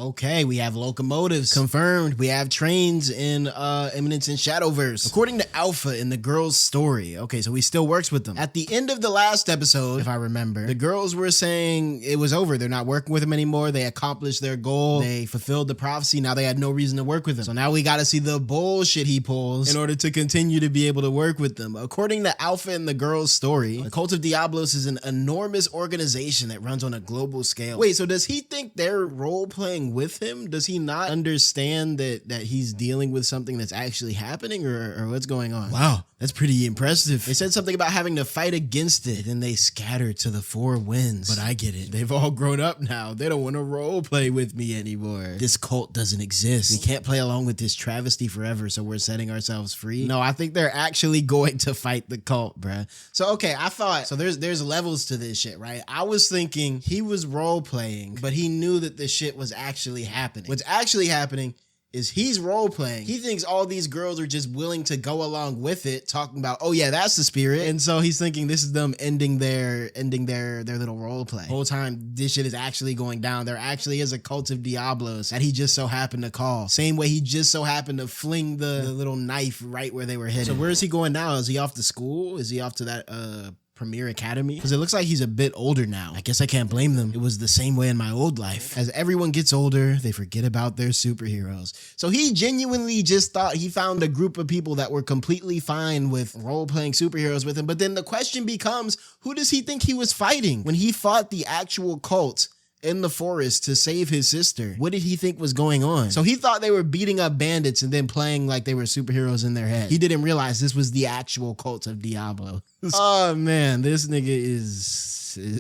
Okay, we have locomotives. Confirmed. We have trains in Eminence and Shadowverse. According to Alpha in the girls' story. Okay, so he still works with them. At the end of the last episode, if I remember, the girls were saying it was over. They're not working with him anymore. They accomplished their goal. They fulfilled the prophecy. Now they had no reason to work with him. So now we got to see the bullshit he pulls in order to continue to be able to work with them. According to Alpha in the girls' story, the Cult of Diablos is an enormous organization that runs on a global scale. Wait, so does he think they're role-playing with him? Does he not understand that he's dealing with something that's actually happening, or what's going on? Wow, that's pretty impressive. They said something about having to fight against it, and they scatter to the four winds. But I get it. They've all grown up now. They don't want to role play with me anymore. This cult doesn't exist. We can't play along with this travesty forever, so we're setting ourselves free. No, I think they're actually going to fight the cult, bruh. So, okay, I thought, so there's levels to this shit, right? I was thinking he was role playing, but he knew that this shit was actually happening. What's actually happening is he's role playing. He thinks all these girls are just willing to go along with it, talking about, oh yeah, that's the spirit. And so he's thinking this is them ending their little role play. The whole time this shit is actually going down. There actually is a cult of Diablos that he just so happened to call. Same way he just so happened to fling the little knife right where they were hidden. So where is he going now? Is he off to school? Is he off to that Premier Academy? Because it looks like he's a bit older now. I guess I can't blame them. It was the same way in my old life. As everyone gets older, they forget about their superheroes. So he genuinely just thought he found a group of people that were completely fine with role-playing superheroes with him. But then the question becomes, who does he think he was fighting? When he fought the actual cult in the forest to save his sister, what did he think was going on? So he thought they were beating up bandits and then playing like they were superheroes in their head. He didn't realize this was the actual cult of Diablo. Oh man, this nigga is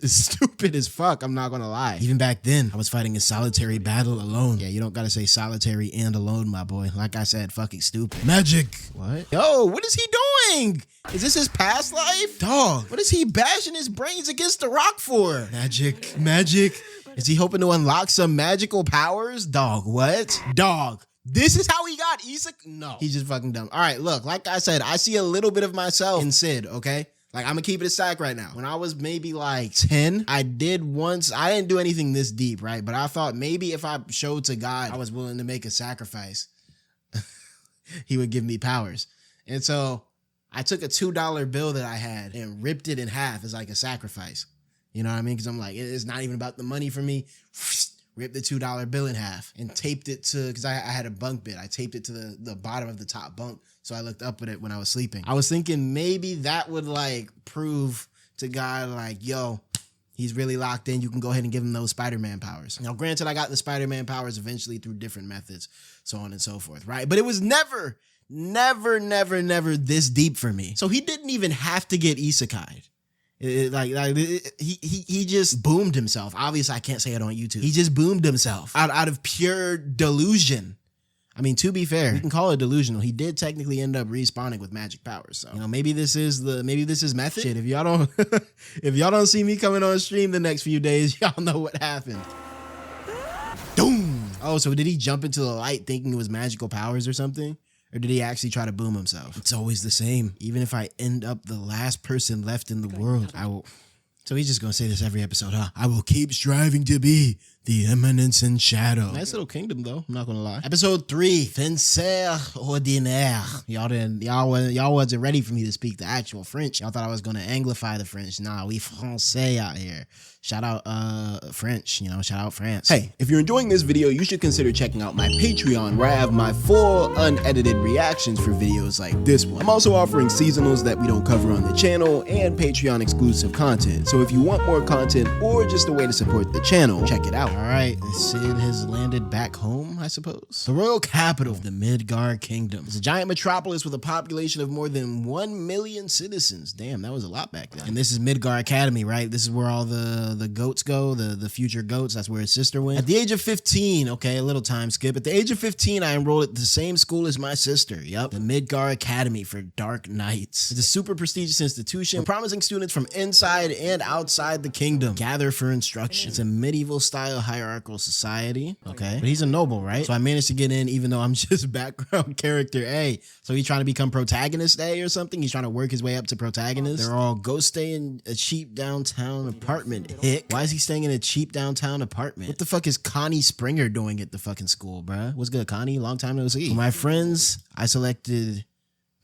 stupid as fuck, I'm not gonna lie. Even back then, I was fighting a solitary battle alone. Yeah, you don't gotta say solitary and alone, my boy. Like I said, fucking stupid. Magic. What? Yo, what is he doing? Is this his past life? Dog, what is he bashing his brains against the rock for? Magic, magic. Is he hoping to unlock some magical powers? Dog, what? Dog, this is how he got Isak? No. He's just fucking dumb. All right, look, like I said, I see a little bit of myself in Sid, okay? Like, I'm gonna keep it a stack right now. When I was maybe like 10, I didn't do anything this deep, right? But I thought maybe if I showed to God I was willing to make a sacrifice, he would give me powers. And so I took a $2 bill that I had and ripped it in half as like a sacrifice. You know what I mean? Because I'm like, it's not even about the money for me. Ripped the $2 bill in half and taped it to, because I had a bunk bed. I taped it to the bottom of the top bunk. So I looked up at it when I was sleeping. I was thinking maybe that would like prove to God like, yo, he's really locked in. You can go ahead and give him those Spider-Man powers. Now, granted, I got the Spider-Man powers eventually through different methods, so on and so forth, right? But it was never this deep for me. So he didn't even have to get isekai'd. He just boomed himself. Obviously, I can't say it on YouTube. He just boomed himself out of pure delusion. I mean, to be fair, we can call it delusional. He did technically end up respawning with magic powers. So, you know, maybe this is method. Shit, if y'all don't see me coming on stream the next few days, y'all know what happened. Doom. Oh, so did he jump into the light thinking it was magical powers or something? Or did he actually try to boom himself? It's always the same. Even if I end up the last person left in the world, I will. So he's just gonna say this every episode, huh? I will keep striving to be the Eminence in Shadow. Nice little kingdom, though. I'm not gonna lie. Episode 3, Fencer Ordinaire. Y'all wasn't ready for me to speak the actual French. Y'all thought I was gonna anglify the French. Nah, we Francais out here. Shout out French, you know, shout out France. Hey, if you're enjoying this video, you should consider checking out my Patreon, where I have my full unedited reactions for videos like this one. I'm also offering seasonals that we don't cover on the channel and Patreon exclusive content. So if you want more content or just a way to support the channel, check it out. All right, Sid has landed back home, I suppose. The royal capital of the Midgard Kingdom. It's a giant metropolis with a population of more than 1 million citizens. Damn, that was a lot back then. And this is Midgard Academy, right? This is where all the goats go, the future goats. That's where his sister went. At the age of 15, okay, a little time skip. At the age of 15, I enrolled at the same school as my sister. Yep, the Midgard Academy for Dark Knights. It's a super prestigious institution, promising students from inside and outside the kingdom gather for instruction. It's a medieval style a hierarchical society. Okay. But he's a noble, right? So I managed to get in even though I'm just background character A. So he's trying to become protagonist A or something. He's trying to work his way up to protagonist. They're all go stay in a cheap downtown apartment. Hick. Why is he staying in a cheap downtown apartment? What the fuck is Connie Springer doing at the fucking school, bruh? What's good, Connie? Long time no see. For my friends, I selected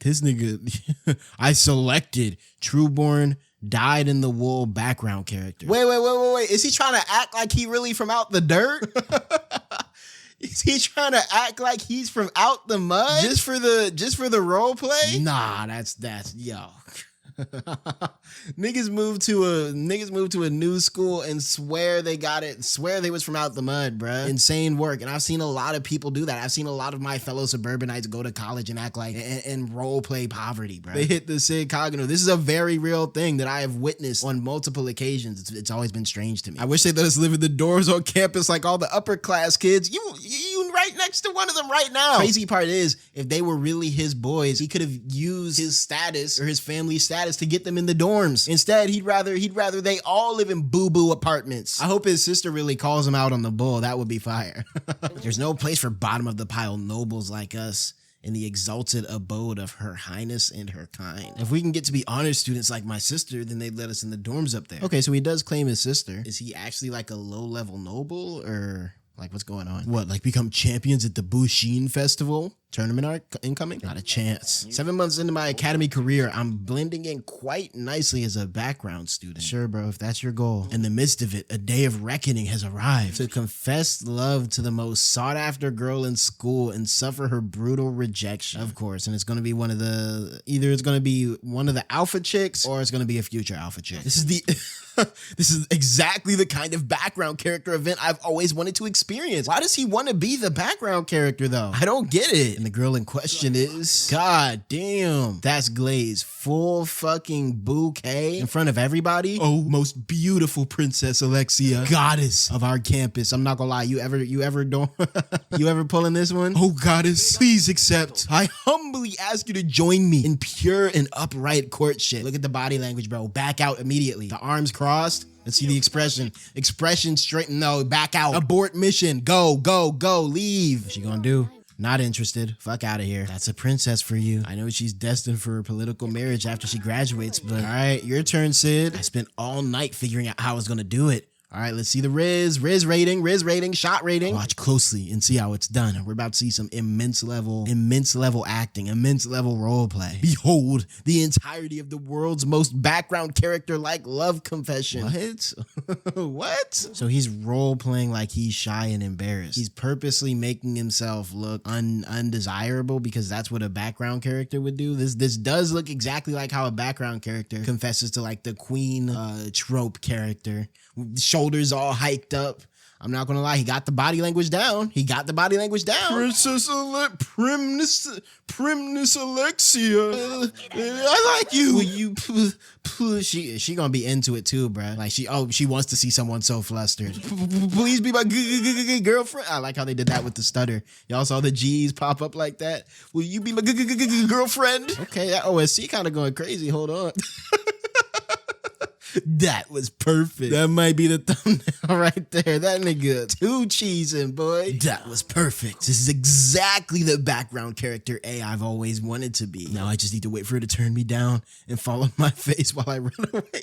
this nigga. I selected Trueborn dyed in the wool background character. Wait. Is he trying to act like he really from out the dirt? Is he trying to act like he's from out the mud? Just for the role play? Nah, that's yo. Niggas moved to a new school and swear they got it, swear they was from out the mud, bruh. Insane work. And I've seen a lot of people do that. I've seen a lot of my fellow suburbanites go to college and act like and role play poverty, bruh. They hit the Sid Kagenou. This is a very real thing that I have witnessed on multiple occasions. It's always been strange to me. I wish they let us live in the dorms on campus like all the upper class kids. You right next to one of them right now. Crazy part is, if they were really his boys, he could have used his status or his family status to get them in the dorms. Instead, he'd rather they all live in boo-boo apartments. I hope his sister really calls him out on the bull. That would be fire. There's no place for bottom of the pile nobles like us in the exalted abode of Her Highness and her kind. If we can get to be honor students like my sister, then they'd let us in the dorms up there. Okay, so he does claim his sister. Is he actually like a low-level noble, or like what's going on? What, like become champions at the Bushin Festival? Tournament arc incoming? Not a chance. 7 months into my academy career, I'm blending in quite nicely as a background student. Sure, bro, if that's your goal. In the midst of it, a day of reckoning has arrived. To confess love to the most sought after girl in school and suffer her brutal rejection. Of course, and it's gonna be either it's gonna be one of the alpha chicks or it's gonna be a future alpha chick. This is exactly the kind of background character event I've always wanted to experience. Why does he want to be the background character though? I don't get it. And the girl in question is, god damn, that's Glaze. Full fucking bouquet in front of everybody. Oh, most beautiful Princess Alexia, goddess of our campus. I'm not gonna lie, you ever pulling this one? Oh goddess, please accept. I humbly ask you to join me in pure and upright courtship. Look at the body language, bro. Back out immediately. The arms crossed. Let's see the expression. Expression straight. No, back out. Abort mission. Go, leave. What's she gonna do? Not interested. Fuck out of here. That's a princess for you. I know she's destined for a political marriage after she graduates, but all right, your turn, Sid. I spent all night figuring out how I was gonna do it. All right, let's see the Riz rating, shot rating. Watch closely and see how it's done. We're about to see some immense level acting, immense level role play. Behold, the entirety of the world's most background character like love confession. What? What? So he's role playing like he's shy and embarrassed. He's purposely making himself look undesirable because that's what a background character would do. This does look exactly like how a background character confesses to like the queen trope character. Shoulders all hiked up. I'm not gonna lie, he got the body language down. Princess Primness Alexia. I like you. Will you please? She gonna be into it too, bruh. Like she wants to see someone so flustered. Please be my girlfriend. I like how they did that with the stutter. Y'all saw the G's pop up like that. Will you be my girlfriend? Okay, that OSC kind of going crazy. Hold on. That was perfect. That might be the thumbnail right there. That nigga too cheesing, boy. That was perfect. This is exactly the background character A I've always wanted to be. Now I just need to wait for her to turn me down and fall on my face while I run away.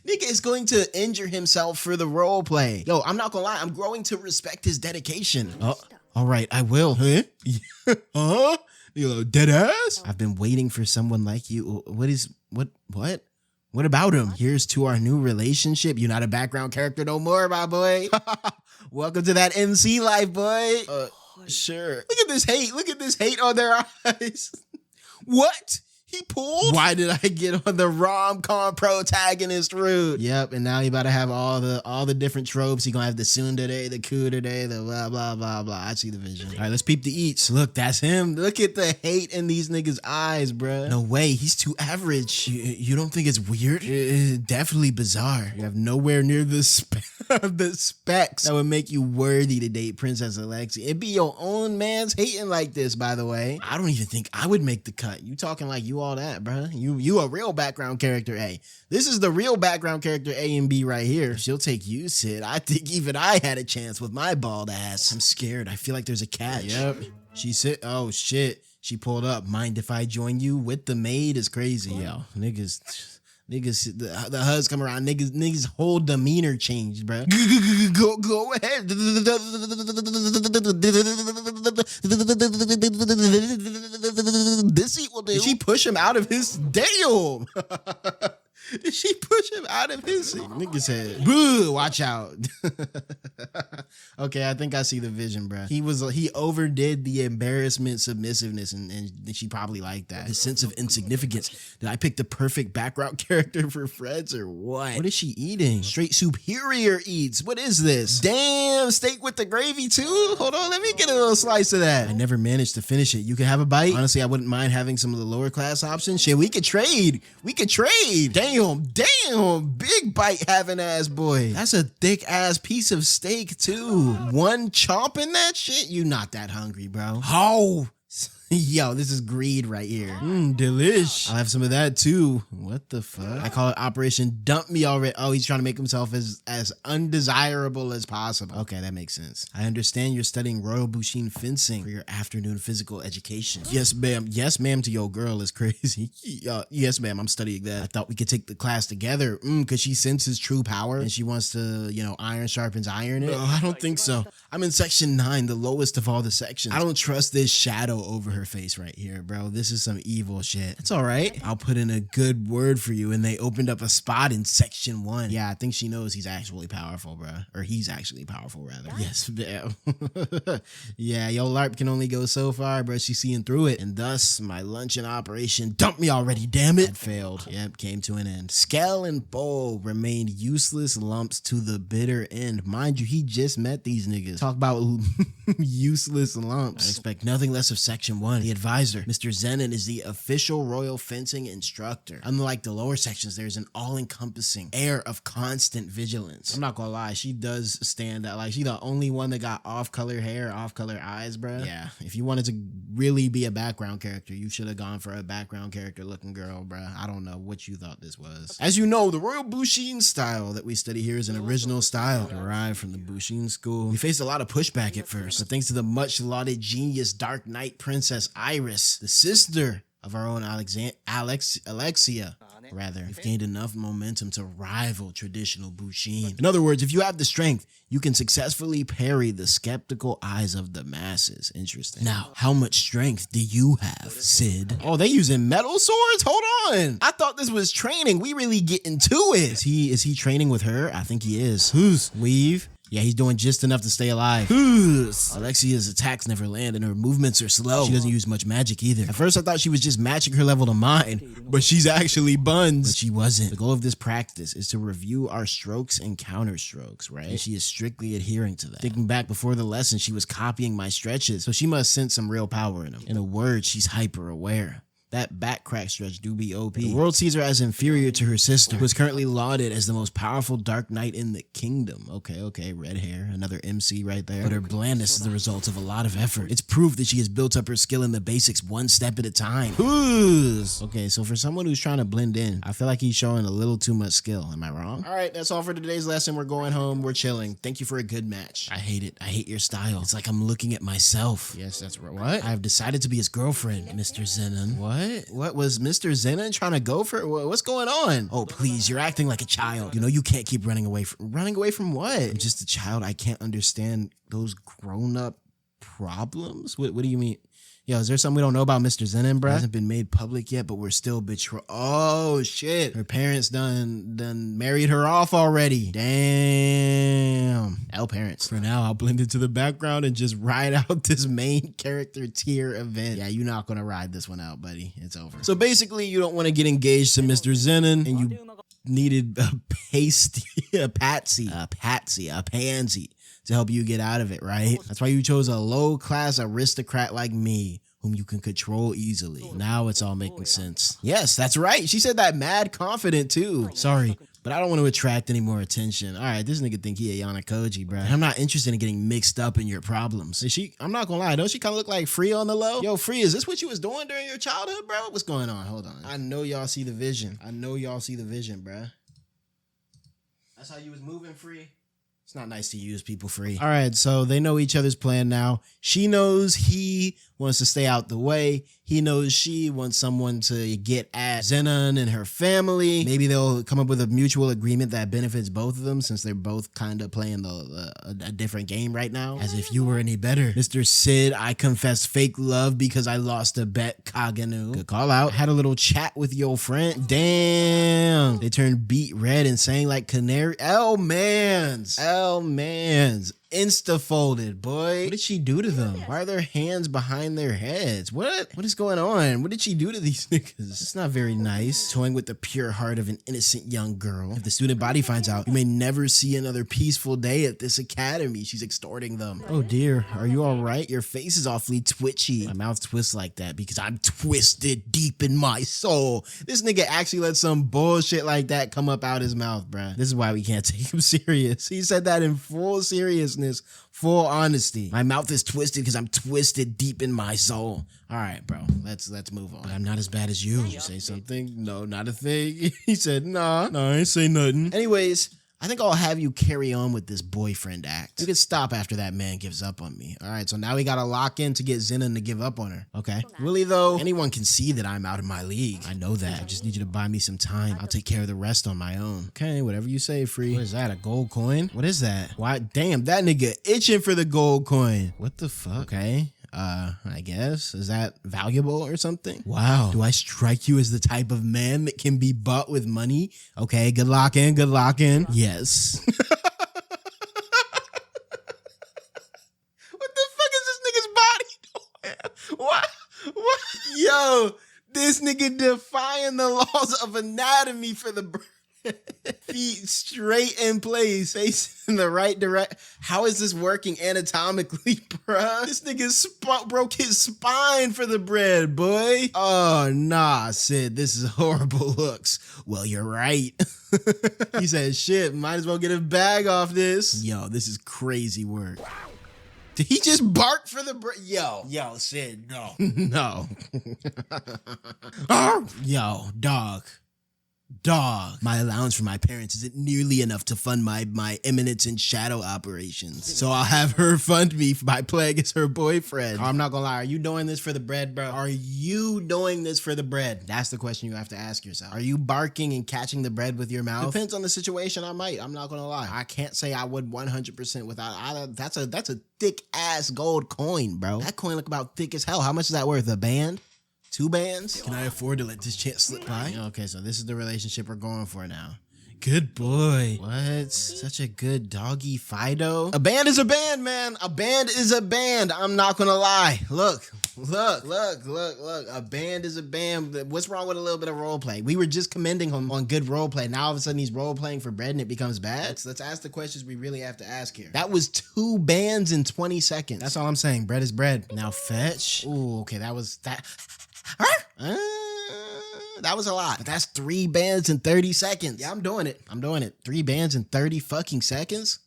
Nigga is going to injure himself for the role play. Yo, I'm not gonna lie. I'm growing to respect his dedication. Oh, all right, I will. Huh? Huh? You dead ass? I've been waiting for someone like you. What? What about him? Here's to our new relationship. You're not a background character no more, my boy. Welcome to that MC life, boy. Sure. Look at this hate on their eyes. What? He pulled? Why did I get on the rom-com protagonist route? Yep, and now he about to have all the different tropes. He gonna have the tsundere, the kudere, the blah, blah, blah, blah. I see the vision. All right, let's peep the eats. Look, that's him. Look at the hate in these niggas' eyes, bruh. No way, he's too average. You don't think it's weird? It's definitely bizarre. You have nowhere near the specs that would make you worthy to date Princess Alexia. It'd be your own man's hating like this, by the way. I don't even think I would make the cut. You talking like you do all that, bruh. You a real background character A. This is the real background character A and B right here. If she'll take you, Sid, I think even I had a chance with my bald ass. I'm scared. I feel like there's a catch. Yep. She said, oh shit. She pulled up. Mind if I join you with the maid is crazy. Yo, niggas, the HUDs come around. Niggas whole demeanor changed, bro. Go ahead. This seat will do. Did she push him out of his damn? Did she push him out of his seat? Nigga said, boo, watch out. Okay, I think I see the vision, bro. He overdid the embarrassment submissiveness, and she probably liked that. His sense of insignificance. Did I pick the perfect background character for Freds or what? What is she eating? Straight superior eats. What is this? Damn, steak with the gravy too? Hold on, let me get a little slice of that. I never managed to finish it. You can have a bite. Honestly, I wouldn't mind having some of the lower class options. Shit, we could trade. Damn, big bite having ass boy. That's a thick ass piece of steak too. One chomping that shit? You not that hungry, bro. Oh. Yo, this is greed right here. Delish. I'll have some of that too. What the fuck? I call it Operation Dump Me Already. Oh, he's trying to make himself as undesirable as possible. Okay, that makes sense. I understand you're studying Royal Bushin fencing for your afternoon physical education. Yes, ma'am. Yes, ma'am to your girl is crazy. Yes, ma'am. I'm studying that. I thought we could take the class together. Cause she senses true power and she wants to, iron sharpens iron it. I don't think so. I'm in section 9, the lowest of all the sections. I don't trust this shadow over her face right here, bro. This is some evil shit. It's all right. I'll put in a good word for you. And they opened up a spot in section 1. Yeah, I think she knows he's actually powerful, bro. Or he's actually powerful, rather. Yes, damn. Yeah, yo, LARP can only go so far, bro. She's seeing through it. And thus, my luncheon operation, dump me already, damn it, had failed. Yep, came to an end. Skell and Bowl remained useless lumps to the bitter end. Mind you, he just met these niggas. Talk about useless lumps. I expect nothing less of section 1. The advisor, Mr. Zenon, is the official royal fencing instructor. Unlike the lower sections, there's an all-encompassing air of constant vigilance. I'm not gonna lie, she does stand out. Like, she the only one that got off-color hair, off-color eyes, bro. Yeah, if you wanted to really be a background character, you should have gone for a background character looking girl, bro. I don't know what you thought this was. As you know, the Royal Bushin style that we study here is an original style derived from the Bushin school. We faced a lot of pushback at first, but thanks to the much-lauded genius Dark Knight Princess Iris, the sister of our own Alexia, we've gained enough momentum to rival traditional Bushin. In other words, if you have the strength, you can successfully parry the skeptical eyes of the masses. Interesting. Now, how much strength do you have, Sid? Oh, they using metal swords? Hold on. I thought this was training. We really get into it. Is he training with her? I think he is. Who's weave? Yeah, he's doing just enough to stay alive. Alexia's attacks never land and her movements are slow. She doesn't use much magic either. At first I thought she was just matching her level to mine, but she's actually buns. But she wasn't. The goal of this practice is to review our strokes and counter strokes, right? And she is strictly adhering to that. Thinking back before the lesson, she was copying my stretches, so she must sense some real power in them. In a word, she's hyper aware. That back crack stretch do be OP. The world sees her as inferior to her sister, who is currently lauded as the most powerful Dark Knight in the kingdom. Okay, red hair, another MC right there. But her blandness is the result of a lot of effort. It's proof that she has built up her skill in the basics one step at a time. Okay, so for someone who's trying to blend in, I feel like he's showing a little too much skill. Am I wrong? All right, that's all for today's lesson. We're going home. We're chilling. Thank you for a good match. I hate it. I hate your style. It's like I'm looking at myself. Yes, that's right. What? I have decided to be his girlfriend, Mr. Zenon. What? What was Mr. Zenon trying to go for? What's going on? Oh, please, you're acting like a child. You know you can't keep running away from what? I'm just a child. I can't understand those grown-up problems. What do you mean? Yo, is there something we don't know about Mr. Zenon, bro? It hasn't been made public yet, but we're still betrothed. Oh, shit. Her parents done married her off already. Damn. L parents. For now, I'll blend into the background and just ride out this main character tier event. Yeah, you're not going to ride this one out, buddy. It's over. So basically, you don't want to get engaged to Mr. Zenon, and you needed a pansy to help you get out of it, right? That's why you chose a low-class aristocrat like me, whom you can control easily. Now it's all making sense. Yes, that's right. She said that mad confident too. Sorry, but I don't want to attract any more attention. All right, this nigga think he a Yanakoji, bro. I'm not interested in getting mixed up in your problems. Is she, I'm not gonna lie, don't she kind of look like Free on the low? Yo, Free, is this what you was doing during your childhood, bro? What's going on? Hold on. I know y'all see the vision. I know y'all see the vision, bro. That's how you was moving, Free? It's not nice to use people, Free. All right, so they know each other's plan now. She knows he wants to stay out the way. He knows she wants someone to get at Zenon and her family. Maybe they'll come up with a mutual agreement that benefits both of them, since they're both kind of playing a different game right now. As if you were any better. Mr. Sid, I confess fake love because I lost a bet, Kagenou. Good call out. Had a little chat with your friend. Damn. They turned beet red and sang like canary. L-mans. Insta folded, boy. What did she do to them? Why are their hands behind their heads? What is going on? What did she do to these niggas? It's not very nice. Toying with the pure heart of an innocent young girl. If the student body finds out, you may never see another peaceful day at this academy. She's extorting them. Oh dear, are you all right? Your face is awfully twitchy. My mouth twists like that because I'm twisted deep in my soul. This nigga actually let some bullshit like that come up out his mouth, bruh. This is why we can't take him serious. He said that in full seriousness. Full honesty. My mouth is twisted because I'm twisted deep in my soul. All right, bro. Let's move on. But I'm not as bad as you. You say something? No, not a thing. He said, nah, I ain't say nothing. Anyways, I think I'll have you carry on with this boyfriend act. You can stop after that man gives up on me. All right, so now we got to lock in to get Zenon to give up on her. Okay. Really, though, anyone can see that I'm out of my league. I know that. I just need you to buy me some time. I'll take care of the rest on my own. Okay, whatever you say, Free. What is that, a gold coin? What is that? Why? Damn, that nigga itching for the gold coin. What the fuck? Okay. I guess. Is that valuable or something? Wow. Do I strike you as the type of man that can be bought with money? Okay, good lock in, good lock in. Yes. What the fuck is this nigga's body doing? What? Yo, this nigga defying the laws of anatomy for the feet straight in place, face in the right direction. How is this working anatomically, bruh? This nigga broke his spine for the bread, boy. Oh, nah, Sid, this is horrible looks. Well, you're right. He said, shit, might as well get a bag off this. Yo, this is crazy work. Did he just bark for the bread? Yo, Sid, no. No. Yo, dog, my allowance from my parents isn't nearly enough to fund my Eminence and Shadow operations. So I'll have her fund me by playing as her boyfriend. I'm not gonna lie, are you doing this for the bread, bro? Are you doing this for the bread? That's the question you have to ask yourself. Are you barking and catching the bread with your mouth? Depends on the situation, I might. I'm not gonna lie. I can't say I would 100% without, that's a thick ass gold coin, bro. That coin look about thick as hell. How much is that worth? A band? 2 bands? Can I afford to let this chance slip by? Okay, so this is the relationship we're going for now. Good boy. What? Such a good doggy Fido. A band is a band, man. A band is a band. I'm not gonna lie. Look. A band is a band. What's wrong with a little bit of role play? We were just commending him on good role play. Now all of a sudden he's role playing for bread and it becomes bad. Let's ask the questions we really have to ask here. That was 2 bands in 20 seconds. That's all I'm saying. Bread is bread. Now fetch. Ooh, okay, that was that. That was a lot, but that's 3 bands in 30 seconds. Yeah, I'm doing it. 3 bands in 30 fucking seconds?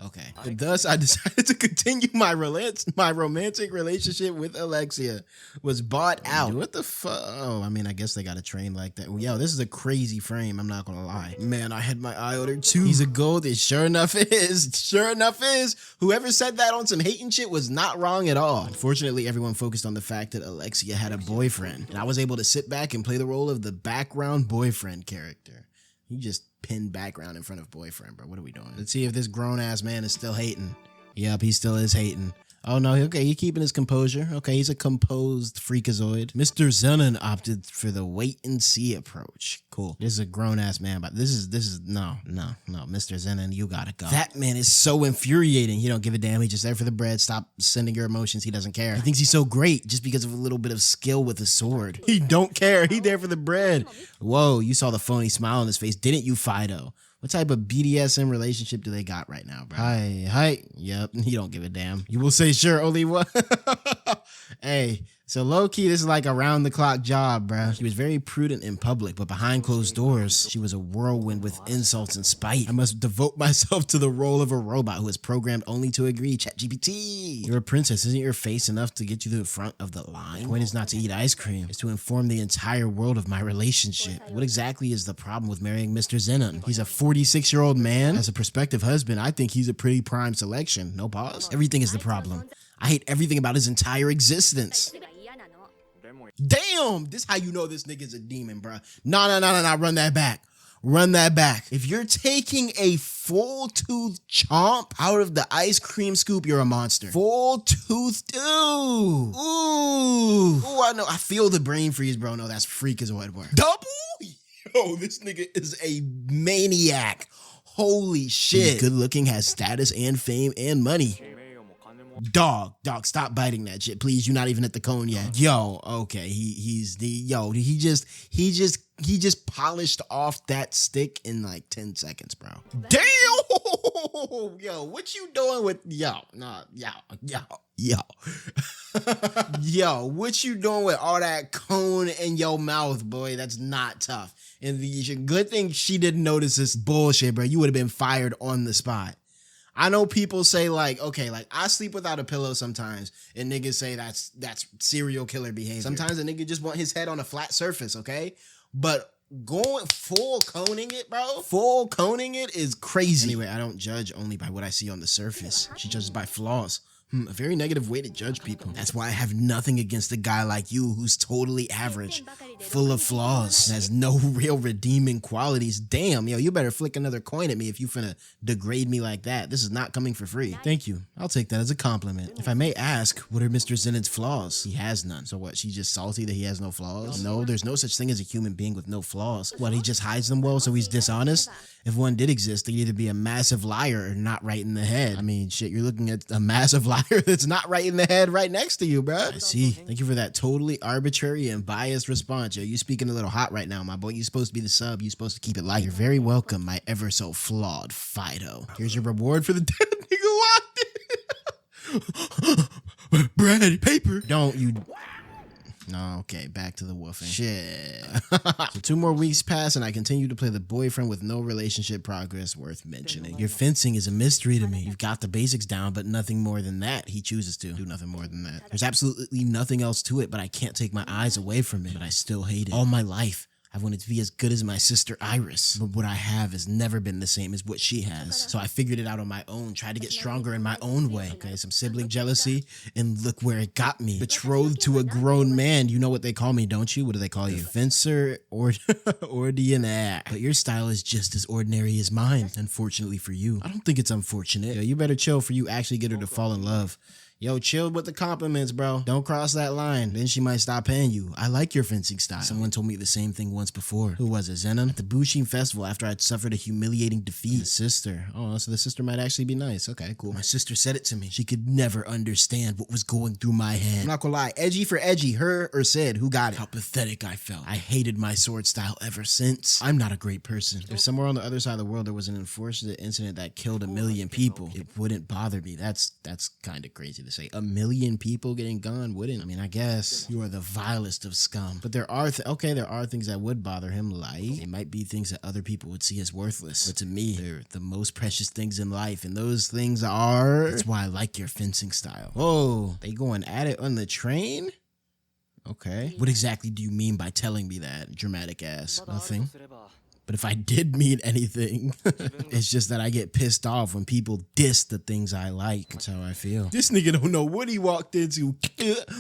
Okay. And thus, I decided to continue my romantic relationship with Alexia. Was bought out. What the fuck? Oh, I mean, I guess they got to train like that. Yo, this is a crazy frame. I'm not going to lie. Man, I had my eye on her too. He's a gold. It sure enough is. Whoever said that on some hating shit was not wrong at all. Unfortunately, everyone focused on the fact that Alexia had a boyfriend. And I was able to sit back and play the role of the background boyfriend character. You just pinned background in front of boyfriend, bro. What are we doing? Let's see if this grown-ass man is still hating. Yep, he still is hating. Oh, no, okay, he's keeping his composure. Okay, he's a composed freakazoid. Mr. Zenon opted for the wait-and-see approach. Cool. This is a grown-ass man, but this is, no, Mr. Zenon, you gotta go. That man is so infuriating. He don't give a damn. He just there for the bread. Stop sending your emotions. He doesn't care. He thinks he's so great just because of a little bit of skill with a sword. He don't care. He there for the bread. Whoa, you saw the phony smile on his face, didn't you, Fido? What type of BDSM relationship do they got right now, bro? Hi. Yep, he don't give a damn. You will say sure, only what? Hey, so low-key, this is like a round-the-clock job, bruh. She was very prudent in public, but behind closed doors, she was a whirlwind with insults and spite. I must devote myself to the role of a robot who is programmed only to agree. ChatGPT. You're a princess. Isn't your face enough to get you to the front of the line? The point is not to eat ice cream. It's to inform the entire world of my relationship. What exactly is the problem with marrying Mr. Zenon? He's a 46-year-old man. As a prospective husband, I think he's a pretty prime selection. No pause? Everything is the problem. I hate everything about his entire existence. Damn, this how you know this nigga's a demon, bruh. Nah, run that back. Run that back. If you're taking a full tooth chomp out of the ice cream scoop, you're a monster. Full tooth, ooh. I know, I feel the brain freeze, bro. No, that's freak is what word. Double? Yo, this nigga is a maniac. Holy shit. He's good looking, has status and fame and money. Dog, stop biting that shit, please. You're not even at the cone yet. Yo, okay, he just polished off that stick in like 10 seconds, bro. Damn! Yo, what you doing with yo, what you doing with all that cone in your mouth, boy? That's not tough. And the good thing she didn't notice this bullshit, bro. You would have been fired on the spot. I know people say like, okay, like I sleep without a pillow sometimes, and niggas say that's serial killer behavior. Sometimes a nigga just want his head on a flat surface, okay? But going full coning it, bro, full coning it is crazy. Anyway, I don't judge only by what I see on the surface. She judges by flaws. A very negative way to judge people. That's why I have nothing against a guy like you who's totally average, full of flaws, has no real redeeming qualities. Damn, yo, you better flick another coin at me if you finna degrade me like that. This is not coming for free. Thank you. I'll take that as a compliment. If I may ask, what are Mr. Zenon's flaws? He has none. So what, she's just salty that he has no flaws? No, there's no such thing as a human being with no flaws. What, he just hides them well so he's dishonest? If one did exist, they'd either be a massive liar or not right in the head. I mean, shit, you're looking at a massive liar that's not right in the head right next to you, bro. I see. Thank you for that totally arbitrary and biased response. Yo, you speaking a little hot right now, my boy. You're supposed to be the sub. You're supposed to keep it light. You're very welcome, my ever so flawed Fido. Here's your reward for the dead nigga walked in. Bread, paper. Don't you... No, okay, back to the woofing. Shit. So 2 more weeks pass and I continue to play the boyfriend with no relationship progress worth mentioning. Your fencing is a mystery to me. You've got the basics down, but nothing more than that. He chooses to do nothing more than that. There's absolutely nothing else to it, but I can't take my eyes away from it. But I still hate it. All my life, I've wanted to be as good as my sister Iris, but what I have has never been the same as what she has. So I figured it out on my own, tried to get stronger in my own way. Okay, some sibling jealousy, and look where it got me. Betrothed to a grown man. You know what they call me, don't you? What do they call you? Fencer or ordinaire. But your style is just as ordinary as mine, unfortunately for you. I don't think it's unfortunate. Yo, you better chill for you actually get her to fall in love. Yo, chill with the compliments, bro. Don't cross that line. Then she might stop paying you. I like your fencing style. Someone told me the same thing once before. Who was it, Zenon? At the 𝙏𝙖𝙡𝙠 festival after I'd suffered a humiliating defeat. The sister. Oh, so the sister might actually be nice. Okay, cool. My sister said it to me. She could never understand what was going through my head. I'm not gonna lie. Edgy for edgy. Her or Sid. Who got it? How pathetic I felt. I hated my sword style ever since. I'm not a great person. If somewhere on the other side of the world there was an unfortunate incident that killed 1 million people, it wouldn't bother me. That's kind of crazy to say. 1 million people getting gone wouldn't. I mean, I guess you are the vilest of scum. But there are there are things that would bother him, like they might be things that other people would see as worthless. But to me, they're the most precious things in life, and those things are... That's why I like your fencing style. Whoa, they going at it on the train? Okay. What exactly do you mean by telling me that, dramatic ass? Nothing. But if I did mean anything, it's just that I get pissed off when people diss the things I like. That's how I feel. This nigga don't know what he walked into.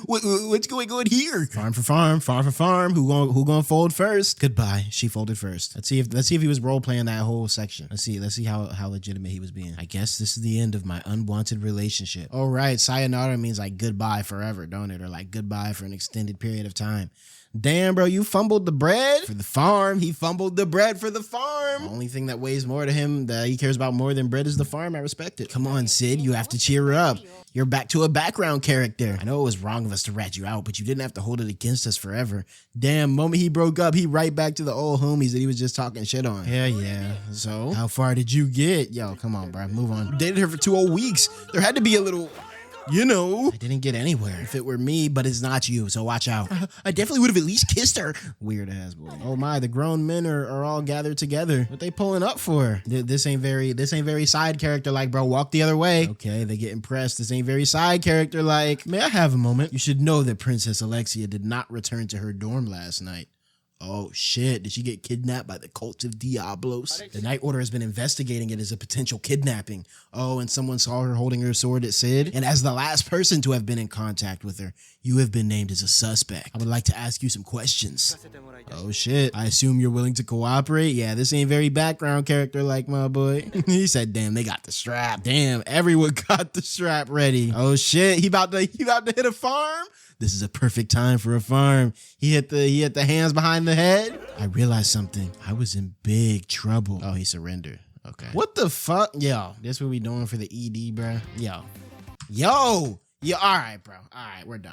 What's going on here? Farm for farm, farm for farm. Who gonna fold first? Goodbye. She folded first. Let's see if he was role playing that whole section. Let's see how legitimate he was being. I guess this is the end of my unwanted relationship. Oh right, sayonara means like goodbye forever, don't it? Or like goodbye for an extended period of time. Damn, bro, you fumbled the bread for the farm. He fumbled the bread for the farm. The only thing that weighs more to him, that he cares about more than bread, is the farm. I respect it. Come on, Sid, you have to cheer up. You're back to a background character. I know it was wrong of us to rat you out, but you didn't have to hold it against us forever. Damn, moment he broke up, he right back to the old homies that he was just talking shit on. Yeah. So, how far did you get? Yo, come on, bro, move on. You dated her for 2 whole weeks. There had to be a little... You know, I didn't get anywhere. If it were me, but it's not you, so watch out. I definitely would have at least kissed her. Weird ass boy. Oh my, the grown men are all gathered together. What they pulling up for? This ain't very side character like, bro. Walk the other way. Okay, they get impressed. This ain't very side character like. May I have a moment? You should know that Princess Alexia did not return to her dorm last night. Oh shit, did she get kidnapped by the cult of Diablos? The Night Order has been investigating it as a potential kidnapping. Oh, and someone saw her holding her sword at Sid. And as the last person to have been in contact with her, you have been named as a suspect. I would like to ask you some questions. Oh shit, I assume you're willing to cooperate? Yeah, this ain't very background character like my boy. He said, damn, they got the strap. Damn, everyone got the strap ready. Oh shit, he about to hit a farm? This is a perfect time for a farm. He hit the hands behind the head. I realized something. I was in big trouble. Oh, he surrendered. Okay. What the fuck? Yo, this what we doing for the ED, bro? Yo. All right, bro. All right, we're done.